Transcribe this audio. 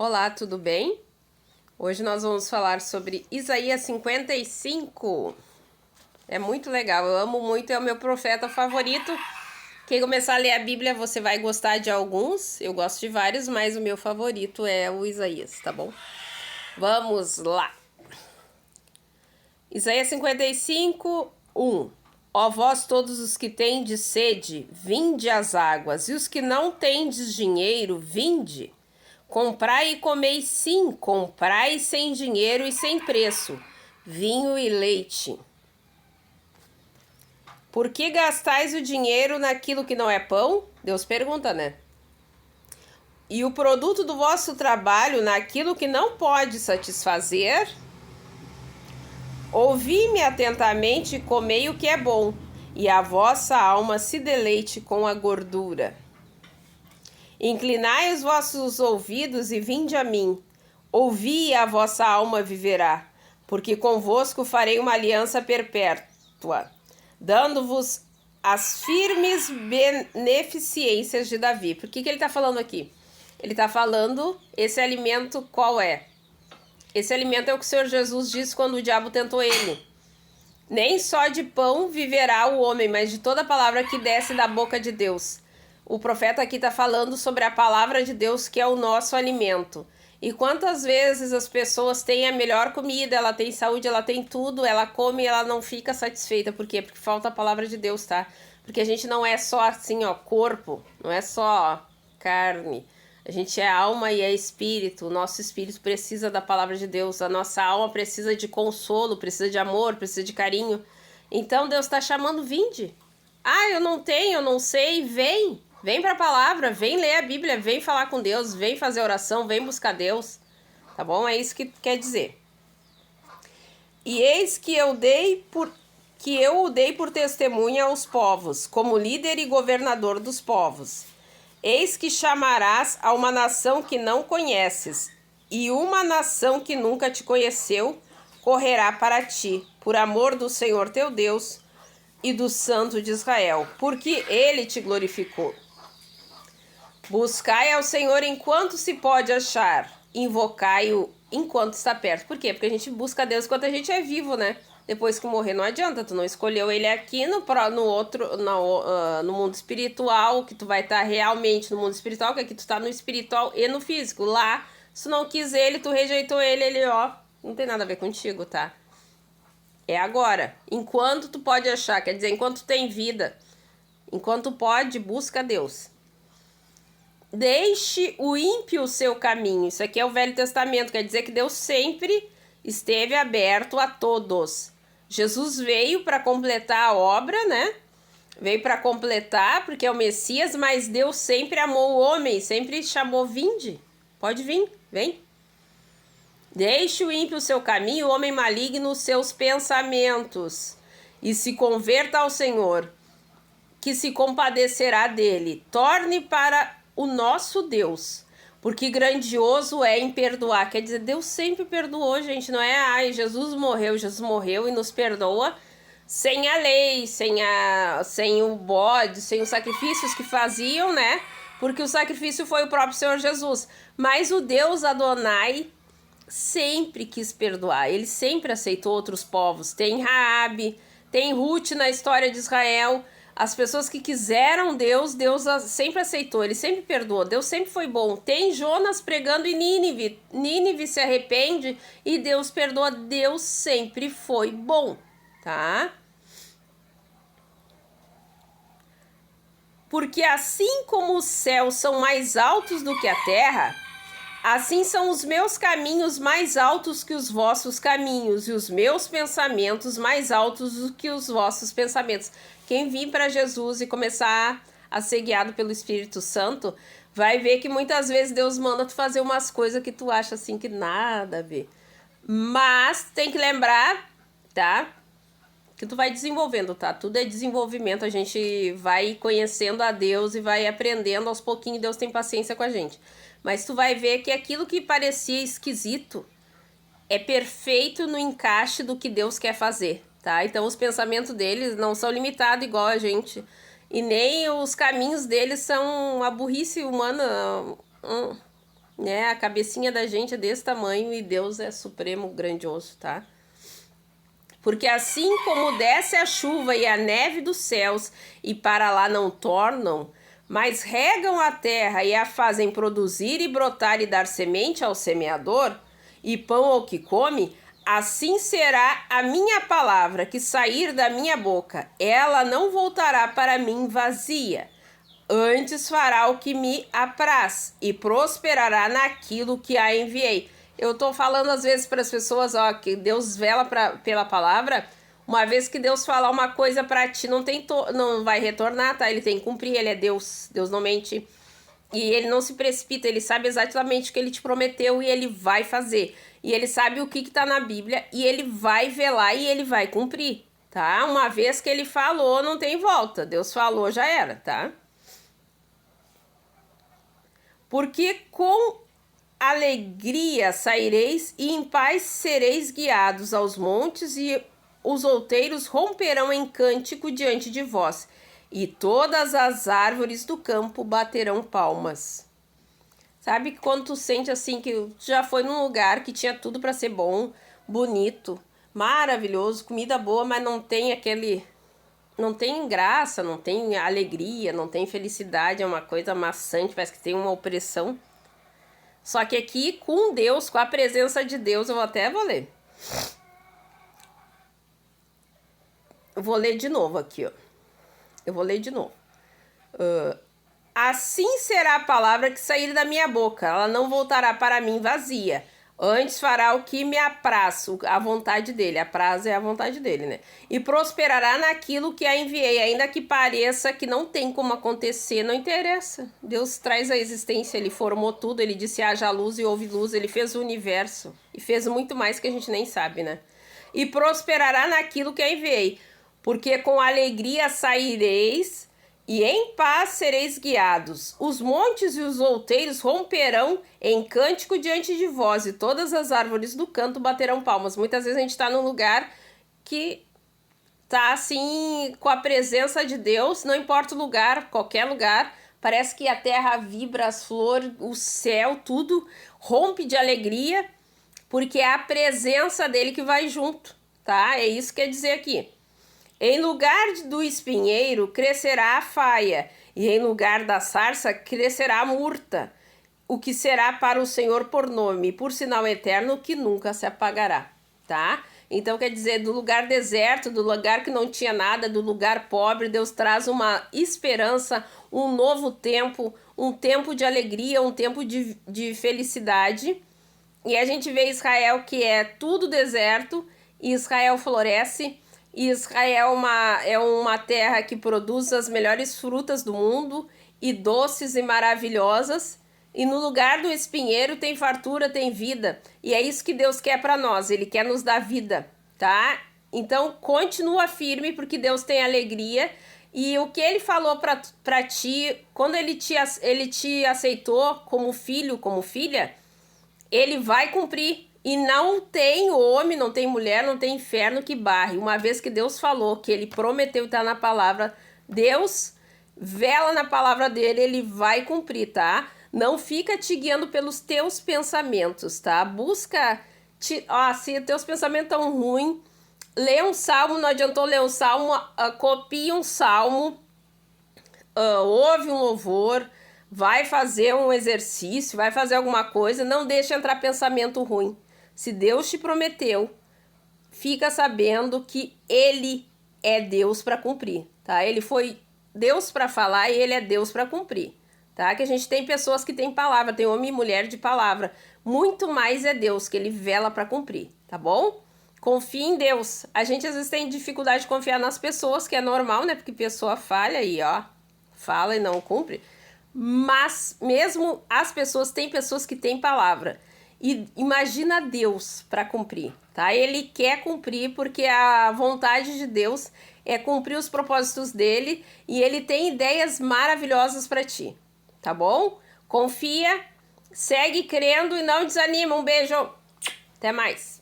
Olá, tudo bem? Hoje nós vamos falar sobre Isaías 55. É muito legal, eu amo muito, é o meu profeta favorito. Quem começar a ler a Bíblia, você vai gostar de alguns. Eu gosto de vários, mas o meu favorito é o Isaías, tá bom? Vamos lá. Isaías 55, 1. Ó vós todos os que tendes sede, vinde às águas, e os que não tendes dinheiro, vinde. Comprai e comei sim, comprai sem dinheiro e sem preço, vinho e leite. Por que gastais o dinheiro naquilo que não é pão? Deus pergunta, né? E o produto do vosso trabalho naquilo que não pode satisfazer? Ouvi-me atentamente e comei o que é bom, e a vossa alma se deleite com a gordura. Inclinai os vossos ouvidos e vinde a mim. Ouvi e a vossa alma viverá, porque convosco farei uma aliança perpétua, dando-vos as firmes beneficências de Davi. Por que ele está falando aqui? Ele está falando, esse alimento qual é? Esse alimento é o que o Senhor Jesus disse quando o diabo tentou ele. Nem só de pão viverá o homem, mas de toda palavra que desce da boca de Deus. O profeta aqui está falando sobre a palavra de Deus, que é o nosso alimento. E quantas vezes as pessoas têm a melhor comida, ela tem saúde, ela tem tudo, ela come e ela não fica satisfeita. Por quê? Porque falta a palavra de Deus, tá? Porque a gente não é só assim, ó, corpo, não é só carne. A gente é alma e é espírito. O nosso espírito precisa da palavra de Deus. A nossa alma precisa de consolo, precisa de amor, precisa de carinho. Então Deus está chamando, vinde. Ah, eu não tenho, eu não sei, vem. Vem para a palavra, vem ler a Bíblia, vem falar com Deus, vem fazer oração, vem buscar Deus. Tá bom? É isso que quer dizer. E eis que eu o dei por testemunha aos povos, como líder e governador dos povos. Eis que chamarás a uma nação que não conheces, e uma nação que nunca te conheceu correrá para ti, por amor do Senhor teu Deus e do Santo de Israel, porque ele te glorificou. Buscai ao Senhor enquanto se pode achar, invocai-o enquanto está perto. Por quê? Porque a gente busca Deus enquanto a gente é vivo, né? Depois que morrer não adianta, tu não escolheu ele aqui no mundo espiritual, que tu vai estar realmente no mundo espiritual, que aqui tu tá no espiritual e no físico. Lá, se tu não quis ele, tu rejeitou ele, ó, não tem nada a ver contigo, tá? É agora. Enquanto tu pode achar, quer dizer, enquanto tu tem vida, enquanto pode, busca Deus. Deixe o ímpio o seu caminho. Isso aqui é o Velho Testamento, quer dizer que Deus sempre esteve aberto a todos. Jesus veio para completar a obra, né? Veio para completar, porque é o Messias, mas Deus sempre amou o homem, sempre chamou, vinde, pode vir, vem. Deixe o ímpio o seu caminho, o homem maligno os seus pensamentos, e se converta ao Senhor, que se compadecerá dele. Torne para o nosso Deus, porque grandioso é em perdoar. Quer dizer, Deus sempre perdoou, gente. Não é, ai, Jesus morreu e nos perdoa sem a lei, sem o bode, sem os sacrifícios que faziam, né? Porque o sacrifício foi o próprio Senhor Jesus. Mas o Deus Adonai sempre quis perdoar. Ele sempre aceitou outros povos. Tem Raabe, tem Ruth na história de Israel. As pessoas que quiseram Deus, Deus sempre aceitou, ele sempre perdoou, Deus sempre foi bom. Tem Jonas pregando em Nínive, Nínive se arrepende e Deus perdoa, Deus sempre foi bom, tá? Porque assim como os céus são mais altos do que a terra, assim são os meus caminhos mais altos que os vossos caminhos, e os meus pensamentos mais altos do que os vossos pensamentos. Quem vir para Jesus e começar a ser guiado pelo Espírito Santo, vai ver que muitas vezes Deus manda tu fazer umas coisas que tu acha assim que nada a ver. Mas tem que lembrar, tá? Que tu vai desenvolvendo, tá? Tudo é desenvolvimento, a gente vai conhecendo a Deus e vai aprendendo aos pouquinhos, Deus tem paciência com a gente. Mas tu vai ver que aquilo que parecia esquisito é perfeito no encaixe do que Deus quer fazer, tá? Então os pensamentos deles não são limitados igual a gente. E nem os caminhos deles são a burrice humana. né? A cabecinha da gente é desse tamanho e Deus é supremo, grandioso, tá? Porque assim como desce a chuva e a neve dos céus e para lá não tornam, mas regam a terra e a fazem produzir e brotar e dar semente ao semeador e pão ao que come, assim será a minha palavra que sair da minha boca. Ela não voltará para mim vazia. Antes fará o que me apraz e prosperará naquilo que a enviei. Eu tô falando às vezes para as pessoas, ó, que Deus vela pela palavra. Uma vez que Deus falar uma coisa para ti, não vai retornar, tá? Ele tem que cumprir, ele é Deus. Deus não mente. E ele não se precipita, ele sabe exatamente o que ele te prometeu e ele vai fazer. E ele sabe o que tá na Bíblia e ele vai velar e ele vai cumprir, tá? Uma vez que ele falou, não tem volta. Deus falou, já era, tá? Porque com alegria saireis e em paz sereis guiados aos montes e os outeiros romperão em cântico diante de vós e todas as árvores do campo baterão palmas. Sabe quando tu sente assim que tu já foi num lugar que tinha tudo para ser bom, bonito, maravilhoso, comida boa, mas não tem aquele... Não tem graça, não tem alegria, não tem felicidade, é uma coisa maçante, parece que tem uma opressão. Só que aqui, com Deus, com a presença de Deus, vou ler. Eu vou ler de novo aqui, ó. Eu vou ler de novo. Assim será a palavra que sair da minha boca, ela não voltará para mim vazia. Antes fará o que me apraz, a vontade dele. Apraz é a vontade dele, né? E prosperará naquilo que a enviei, ainda que pareça que não tem como acontecer, não interessa. Deus traz a existência, ele formou tudo, ele disse haja luz e houve luz, ele fez o universo. E fez muito mais que a gente nem sabe, né? E prosperará naquilo que a enviei, porque com alegria saireis e em paz sereis guiados. Os montes e os outeiros romperão em cântico diante de vós, e todas as árvores do canto baterão palmas. Muitas vezes a gente está num lugar que tá assim, com a presença de Deus, não importa o lugar, qualquer lugar, parece que a terra vibra, as flores, o céu, tudo rompe de alegria, porque é a presença dele que vai junto, tá? É isso que quer dizer aqui. Em lugar do espinheiro crescerá a faia, e em lugar da sarça crescerá a murta, o que será para o Senhor por nome, por sinal eterno que nunca se apagará, tá? Então quer dizer, do lugar deserto, do lugar que não tinha nada, do lugar pobre, Deus traz uma esperança, um novo tempo, um tempo de alegria, um tempo de felicidade. E a gente vê Israel que é tudo deserto, e Israel floresce. Israel é uma terra que produz as melhores frutas do mundo e doces e maravilhosas, e no lugar do espinheiro tem fartura, tem vida, e é isso que Deus quer para nós, ele quer nos dar vida, tá? Então continua firme, porque Deus tem alegria, e o que ele falou para ti, quando ele te aceitou como filho, como filha, ele vai cumprir. E não tem homem, não tem mulher, não tem inferno que barre. Uma vez que Deus falou, que ele prometeu estar na palavra, Deus vela na palavra dele, ele vai cumprir, tá? Não fica te guiando pelos teus pensamentos, tá? Busca, se teus pensamentos estão ruins, lê um salmo, não adiantou ler um salmo, copia um salmo, ouve um louvor, vai fazer um exercício, vai fazer alguma coisa, não deixa entrar pensamento ruim. Se Deus te prometeu, fica sabendo que ele é Deus para cumprir, tá? Ele foi Deus para falar e ele é Deus para cumprir, tá? Que a gente tem pessoas que têm palavra, tem homem e mulher de palavra. Muito mais é Deus que ele vela para cumprir, tá bom? Confie em Deus. A gente às vezes tem dificuldade de confiar nas pessoas, que é normal, né? Porque pessoa falha aí, ó, fala e não cumpre. Mas mesmo as pessoas, tem pessoas que têm palavra. E imagina Deus para cumprir, tá? Ele quer cumprir porque a vontade de Deus é cumprir os propósitos dele e ele tem ideias maravilhosas para ti, tá bom? Confia, segue crendo e não desanima. Um beijo, até mais.